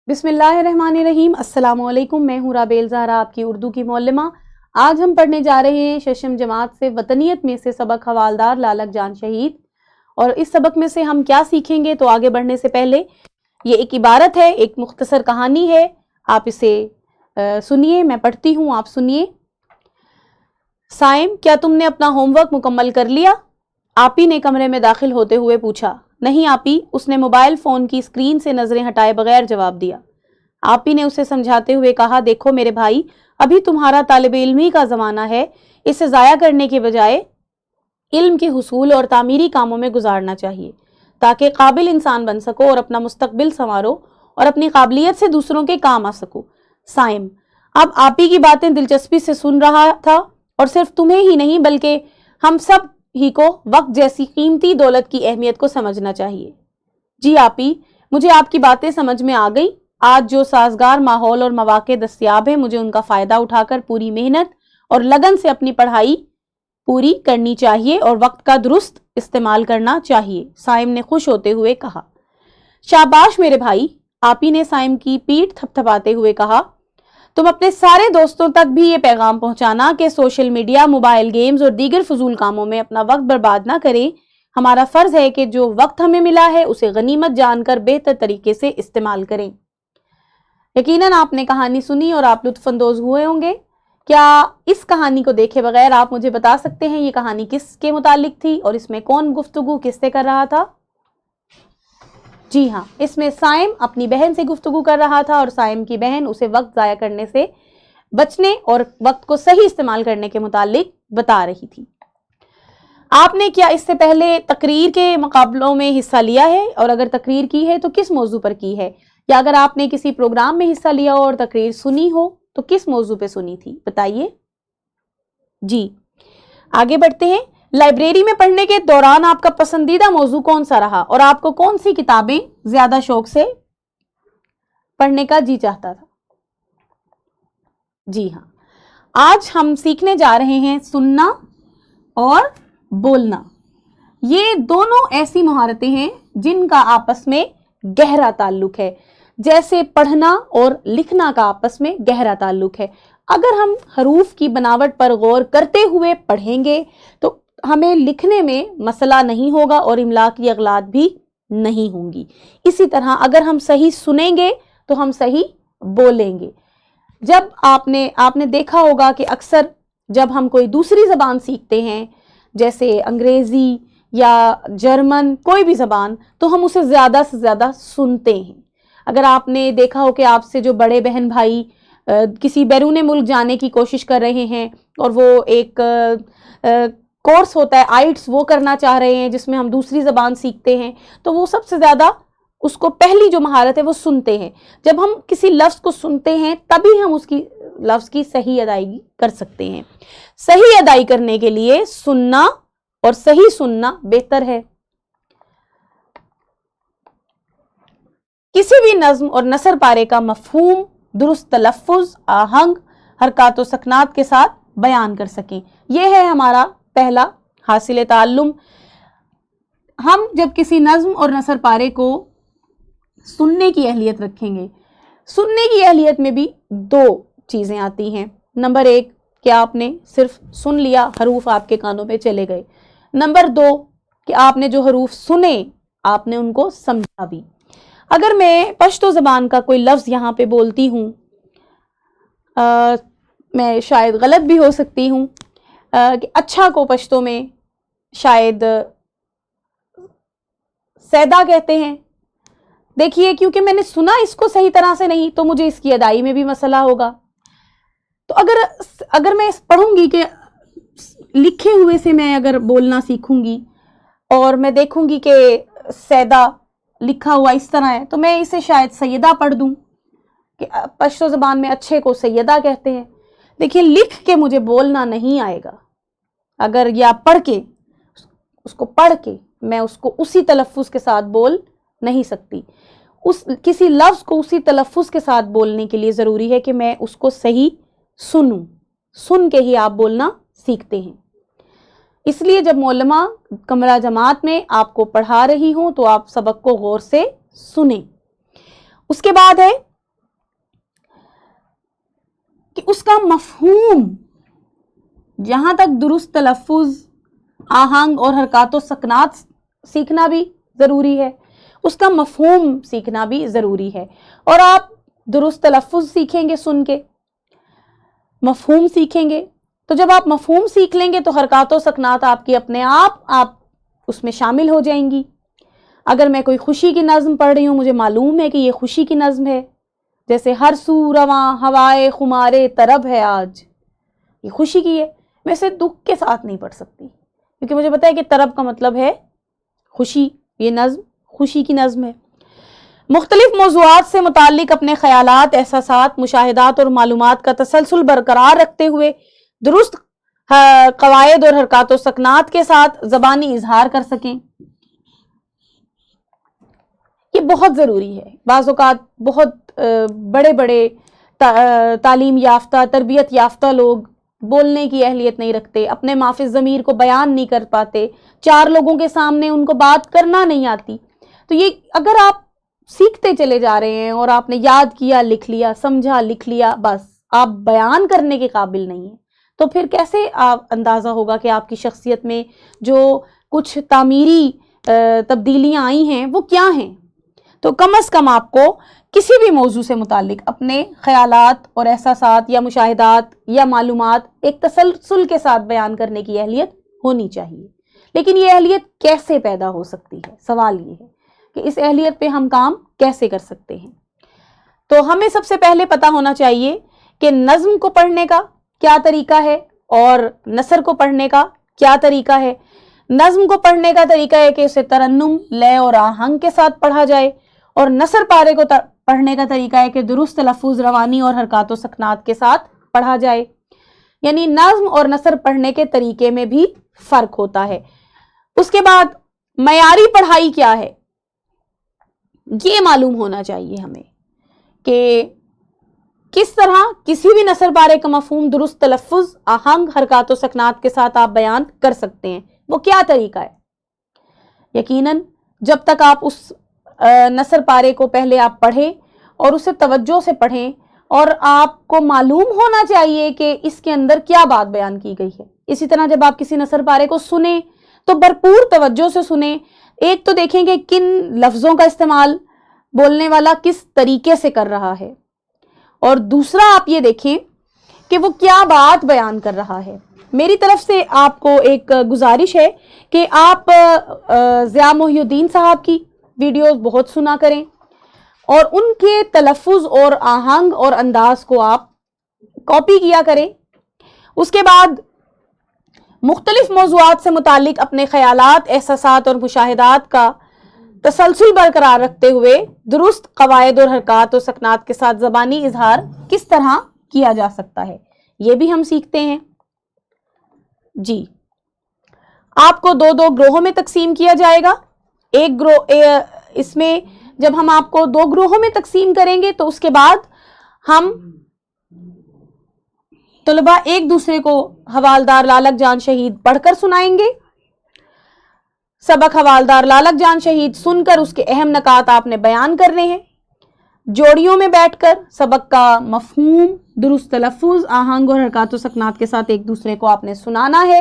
بسم اللہ الرحمن الرحیم۔ السلام علیکم، میں ہوں رابیل زہرا، آپ کی اردو کی معلمہ۔ آج ہم پڑھنے جا رہے ہیں ششم جماعت سے وطنیت میں سے سبق حوالدار لالک جان شہید، اور اس سبق میں سے ہم کیا سیکھیں گے؟ تو آگے بڑھنے سے پہلے یہ ایک عبارت ہے، ایک مختصر کہانی ہے، آپ اسے سنیے، میں پڑھتی ہوں، آپ سنیے۔ سائم، کیا تم نے اپنا ہوم ورک مکمل کر لیا؟ آپی نے کمرے میں داخل ہوتے ہوئے پوچھا۔ نہیں آپی، اس نے موبائل فون کی اسکرین سے نظریں ہٹائے بغیر جواب دیا۔ آپی نے اسے سمجھاتے ہوئے کہا، دیکھو میرے بھائی، ابھی تمہارا طالب علمی کا زمانہ ہے، اسے ضائع کرنے کے بجائے علم کے حصول اور تعمیری کاموں میں گزارنا چاہیے تاکہ قابل انسان بن سکو اور اپنا مستقبل سنوارو اور اپنی قابلیت سے دوسروں کے کام آ سکو۔ سائم اب آپی کی باتیں دلچسپی سے سن رہا تھا، اور صرف تمہیں ہی نہیں بلکہ ہم سب ہی کو وقت جیسی قیمتی دولت کی اہمیت کو سمجھنا چاہیے۔ جی آپی، مجھے آپ کی باتیں سمجھ میں آ گئی۔ آج جو سازگار ماحول اور مواقع دستیاب ہیں، مجھے ان کا فائدہ اٹھا کر پوری محنت اور لگن سے اپنی پڑھائی پوری کرنی چاہیے اور وقت کا درست استعمال کرنا چاہیے، سائم نے خوش ہوتے ہوئے کہا۔ شاباش میرے بھائی، آپی نے سائم کی پیٹھ تھپتھپاتے ہوئے کہا۔ تم اپنے سارے دوستوں تک بھی یہ پیغام پہنچانا کہ سوشل میڈیا، موبائل گیمز اور دیگر فضول کاموں میں اپنا وقت برباد نہ کریں۔ ہمارا فرض ہے کہ جو وقت ہمیں ملا ہے اسے غنیمت جان کر بہتر طریقے سے استعمال کریں۔ یقیناً آپ نے کہانی سنی اور آپ لطف اندوز ہوئے ہوں گے۔ کیا اس کہانی کو دیکھے بغیر آپ مجھے بتا سکتے ہیں یہ کہانی کس کے متعلق تھی اور اس میں کون گفتگو کس سے کر رہا تھا؟ جی ہاں، اس میں سائم اپنی بہن سے گفتگو کر رہا تھا اور سائم کی بہن اسے وقت ضائع کرنے سے بچنے اور وقت کو صحیح استعمال کرنے کے متعلق بتا رہی تھی۔ آپ نے کیا اس سے پہلے تقریر کے مقابلوں میں حصہ لیا ہے؟ اور اگر تقریر کی ہے تو کس موضوع پر کی ہے؟ یا اگر آپ نے کسی پروگرام میں حصہ لیا ہو اور تقریر سنی ہو تو کس موضوع پہ سنی تھی؟ بتائیے۔ جی آگے بڑھتے ہیں۔ لائبریری میں پڑھنے کے دوران آپ کا پسندیدہ موضوع کون سا رہا اور آپ کو کون سی کتابیں زیادہ شوق سے پڑھنے کا جی چاہتا تھا؟ جی ہاں، آج ہم سیکھنے جا رہے ہیں سننا اور بولنا۔ یہ دونوں ایسی مہارتیں ہیں جن کا آپس میں گہرا تعلق ہے، جیسے پڑھنا اور لکھنا کا آپس میں گہرا تعلق ہے۔ اگر ہم حروف کی بناوٹ پر غور کرتے ہوئے پڑھیں گے تو ہمیں لکھنے میں مسئلہ نہیں ہوگا اور املا کی اغلاط بھی نہیں ہوں گی۔ اسی طرح اگر ہم صحیح سنیں گے تو ہم صحیح بولیں گے۔ جب آپ نے دیکھا ہوگا کہ اکثر جب ہم کوئی دوسری زبان سیکھتے ہیں، جیسے انگریزی یا جرمن، کوئی بھی زبان، تو ہم اسے زیادہ سے زیادہ سنتے ہیں۔ اگر آپ نے دیکھا ہو کہ آپ سے جو بڑے بہن بھائی کسی بیرون ملک جانے کی کوشش کر رہے ہیں اور وہ ایک کورس ہوتا ہے آئٹس، وہ کرنا چاہ رہے ہیں جس میں ہم دوسری زبان سیکھتے ہیں، تو وہ سب سے زیادہ اس کو پہلی جو مہارت ہے وہ سنتے ہیں۔ جب ہم کسی لفظ کو سنتے ہیں تبھی ہم اس کی لفظ کی صحیح ادائیگی کر سکتے ہیں۔ صحیح ادائی کرنے کے لیے سننا اور صحیح سننا بہتر ہے۔ کسی بھی نظم اور نثر پارے کا مفہوم درست تلفظ، آہنگ، حرکات و سکنات کے ساتھ بیان کر سکیں، یہ ہے ہمارا پہلا حاصل تعلم۔ ہم جب کسی نظم اور نثر پارے کو سننے کی اہلیت رکھیں گے، سننے کی اہلیت میں بھی دو چیزیں آتی ہیں۔ نمبر ایک کہ آپ نے صرف سن لیا، حروف آپ کے کانوں پہ چلے گئے۔ نمبر دو کہ آپ نے جو حروف سنے آپ نے ان کو سمجھا بھی۔ اگر میں پشتو زبان کا کوئی لفظ یہاں پہ بولتی ہوں، میں شاید غلط بھی ہو سکتی ہوں، کہ اچھا کو پشتو میں شاید سیدہ کہتے ہیں۔ دیکھیے، کیونکہ میں نے سنا اس کو صحیح طرح سے نہیں تو مجھے اس کی ادائی میں بھی مسئلہ ہوگا۔ تو اگر میں پڑھوں گی کہ لکھے ہوئے سے میں اگر بولنا سیکھوں گی اور میں دیکھوں گی کہ سیدہ لکھا ہوا اس طرح ہے تو میں اسے شاید سیدہ پڑھ دوں، کہ پشتو زبان میں اچھے کو سیدہ کہتے ہیں۔ دیکھیے، لکھ کے مجھے بولنا نہیں آئے گا، اگر یا پڑھ کے میں اس کو اسی تلفظ کے ساتھ بول نہیں سکتی۔ کسی لفظ کو اسی تلفظ کے ساتھ بولنے کے لیے ضروری ہے کہ میں اس کو صحیح سنوں، سن کے ہی آپ بولنا سیکھتے ہیں۔ اس لیے جب معلمہ کمرہ جماعت میں آپ کو پڑھا رہی ہوں تو آپ سبق کو غور سے سنیں۔ اس کے بعد ہے کہ اس کا مفہوم جہاں تک درست تلفظ، آہنگ اور حرکات و سکنات سیکھنا بھی ضروری ہے، اس کا مفہوم سیکھنا بھی ضروری ہے. اور آپ درست تلفظ سیکھیں گے، سن کے مفہوم سیکھیں گے، تو جب آپ مفہوم سیکھ لیں گے تو حرکات و سکنات آپ کی اپنے آپ اس میں شامل ہو جائیں گی. اگر میں کوئی خوشی کی نظم پڑھ رہی ہوں، مجھے معلوم ہے کہ یہ خوشی کی نظم ہے، جیسے ہر سو رواں ہوائے خمارے طرب ہے آج، یہ خوشی کی ہے. میں اسے دکھ کے ساتھ نہیں پڑھ سکتی، کیونکہ مجھے پتا ہے کہ طرب کا مطلب ہے خوشی، یہ نظم خوشی کی نظم ہے. مختلف موضوعات سے متعلق اپنے خیالات، احساسات، مشاہدات اور معلومات کا تسلسل برقرار رکھتے ہوئے درست قواعد اور حرکات و سکنات کے ساتھ زبانی اظہار کر سکیں. یہ بہت ضروری ہے. بعض اوقات بہت بڑے بڑے تعلیم یافتہ، تربیت یافتہ لوگ بولنے کی اہلیت نہیں رکھتے، اپنے مافِ ضمیر کو بیان نہیں کر پاتے، چار لوگوں کے سامنے ان کو بات کرنا نہیں آتی. تو یہ اگر آپ سیکھتے چلے جا رہے ہیں اور آپ نے یاد کیا، لکھ لیا، سمجھا، لکھ لیا، بس آپ بیان کرنے کے قابل نہیں ہیں، تو پھر کیسے آپ اندازہ ہوگا کہ آپ کی شخصیت میں جو کچھ تعمیری تبدیلیاں آئی ہیں وہ کیا ہیں. تو کم از کم آپ کو کسی بھی موضوع سے متعلق اپنے خیالات اور احساسات یا مشاہدات یا معلومات ایک تسلسل کے ساتھ بیان کرنے کی اہلیت ہونی چاہیے. لیکن یہ اہلیت کیسے پیدا ہو سکتی ہے؟ سوال یہ ہے کہ اس اہلیت پہ ہم کام کیسے کر سکتے ہیں. تو ہمیں سب سے پہلے پتا ہونا چاہیے کہ نظم کو پڑھنے کا کیا طریقہ ہے اور نثر کو پڑھنے کا کیا طریقہ ہے. نظم کو پڑھنے کا طریقہ ہے کہ اسے ترنم، لے اور آہنگ کے ساتھ پڑھا جائے، اور نثر پارے کو پڑھنے کا طریقہ ہے کہ درست تلفظ، روانی اور حرکات و سکنات کے ساتھ پڑھا جائے. یعنی نظم اور نثر پڑھنے کے طریقے میں بھی فرق ہوتا ہے. اس کے بعد معیاری پڑھائی کیا ہے، یہ معلوم ہونا چاہیے ہمیں کہ کس طرح کسی بھی نثر پارے کا مفہوم درست تلفظ، آہنگ، حرکات و سکنات کے ساتھ آپ بیان کر سکتے ہیں. وہ کیا طریقہ ہے؟ یقیناً جب تک آپ اس نثر پارے کو پہلے آپ پڑھیں اور اسے توجہ سے پڑھیں، اور آپ کو معلوم ہونا چاہیے کہ اس کے اندر کیا بات بیان کی گئی ہے. اسی طرح جب آپ کسی نثر پارے کو سنیں تو بھرپور توجہ سے سنیں. ایک تو دیکھیں کہ کن لفظوں کا استعمال بولنے والا کس طریقے سے کر رہا ہے، اور دوسرا آپ یہ دیکھیں کہ وہ کیا بات بیان کر رہا ہے. میری طرف سے آپ کو ایک گزارش ہے کہ آپ ضیاء محی الدین صاحب کی ویڈیوز بہت سنا کریں، اور ان کے تلفظ اور آہنگ اور انداز کو آپ کاپی کیا کریں. اس کے بعد مختلف موضوعات سے متعلق اپنے خیالات، احساسات اور مشاہدات کا تسلسل برقرار رکھتے ہوئے درست قواعد اور حرکات و سکنات کے ساتھ زبانی اظہار کس طرح کیا جا سکتا ہے، یہ بھی ہم سیکھتے ہیں. جی، آپ کو دو گروہوں میں تقسیم کیا جائے گا. ایک گروہ، اس میں جب ہم آپ کو دو گروہوں میں تقسیم کریں گے تو اس کے بعد ہم طلباء ایک دوسرے کو حوالدار لالک جان شہید پڑھ کر سنائیں گے. سبق حوالدار لالک جان شہید سن کر اس کے اہم نکات آپ نے بیان کرنے ہیں. جوڑیوں میں بیٹھ کر سبق کا مفہوم درست تلفظ، آہنگ اور حرکات و سکنات کے ساتھ ایک دوسرے کو آپ نے سنانا ہے.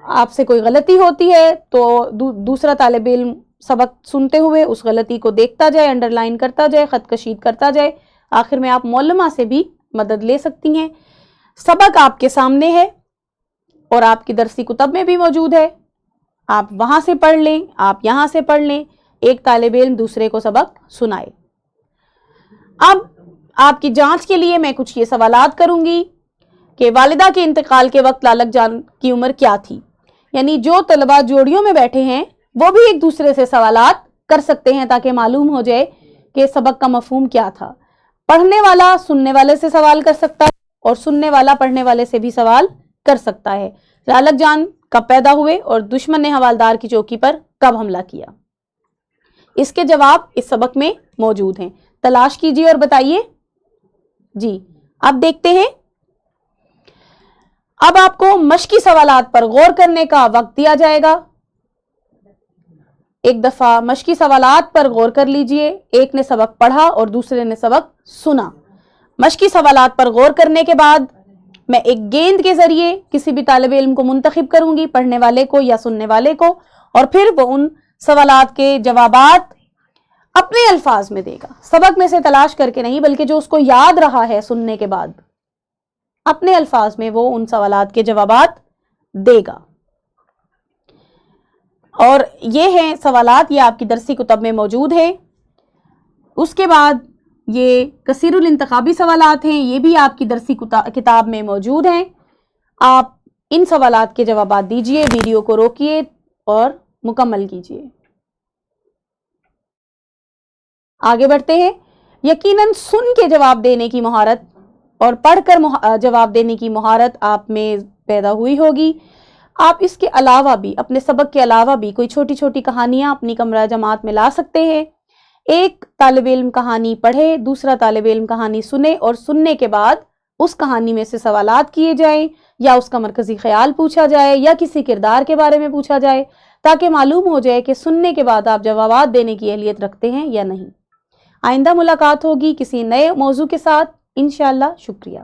آپ سے کوئی غلطی ہوتی ہے تو دوسرا طالب علم سبق سنتے ہوئے اس غلطی کو دیکھتا جائے، انڈر لائن کرتا جائے، خط کشید کرتا جائے. آخر میں آپ معلمہ سے بھی مدد لے سکتی ہیں. سبق آپ کے سامنے ہے اور آپ کی درسی کتب میں بھی موجود ہے. آپ وہاں سے پڑھ لیں، آپ یہاں سے پڑھ لیں، ایک طالب علم دوسرے کو سبق سنائے. اب آپ کی جانچ کے لیے میں کچھ یہ سوالات کروں گی کہ والدہ کے انتقال کے وقت لالک جان کی عمر کیا تھی. یعنی جو طلباء جوڑیوں میں بیٹھے ہیں وہ بھی ایک دوسرے سے سوالات کر سکتے ہیں تاکہ معلوم ہو جائے کہ سبق کا مفہوم کیا تھا. پڑھنے والا سننے والے سے سوال کر سکتا ہے اور سننے والا پڑھنے والے سے بھی سوال کر سکتا ہے. لالک جان کب پیدا ہوئے اور دشمن نے حوالدار کی چوکی پر کب حملہ کیا؟ اس کے جواب اس سبق میں موجود ہیں. تلاش کیجیے اور بتائیے. جی، اب دیکھتے ہیں. اب آپ کو مشقی سوالات پر غور کرنے کا وقت دیا جائے گا. ایک دفعہ مشقی سوالات پر غور کر لیجئے. ایک نے سبق پڑھا اور دوسرے نے سبق سنا. مشقی سوالات پر غور کرنے کے بعد میں ایک گیند کے ذریعے کسی بھی طالب علم کو منتخب کروں گی، پڑھنے والے کو یا سننے والے کو، اور پھر وہ ان سوالات کے جوابات اپنے الفاظ میں دے گا، سبق میں سے تلاش کر کے نہیں، بلکہ جو اس کو یاد رہا ہے سننے کے بعد اپنے الفاظ میں وہ ان سوالات کے جوابات دے گا۔ اور یہ ہیں سوالات، یہ آپ کی درسی کتب میں موجود ہیں۔ اس کے بعد یہ کثیر الانتخابی سوالات ہیں، یہ بھی آپ کی درسی کتاب میں موجود ہیں۔ آپ ان سوالات کے جوابات دیجئے، ویڈیو کو روکیے اور مکمل کیجئے۔ آگے بڑھتے ہیں۔ یقیناً سن کے جواب دینے کی مہارت اور پڑھ کر جواب دینے کی مہارت آپ میں پیدا ہوئی ہوگی۔ آپ اس کے علاوہ بھی، اپنے سبق کے علاوہ بھی کوئی چھوٹی چھوٹی کہانیاں اپنی کمرہ جماعت میں لا سکتے ہیں۔ ایک طالب علم کہانی پڑھے، دوسرا طالب علم کہانی سنے، اور سننے کے بعد اس کہانی میں سے سوالات کیے جائیں، یا اس کا مرکزی خیال پوچھا جائے، یا کسی کردار کے بارے میں پوچھا جائے، تاکہ معلوم ہو جائے کہ سننے کے بعد آپ جوابات دینے کی اہلیت رکھتے ہیں یا نہیں۔ آئندہ ملاقات ہوگی کسی نئے موضوع کے ساتھ انشاءاللہ۔ شکریہ۔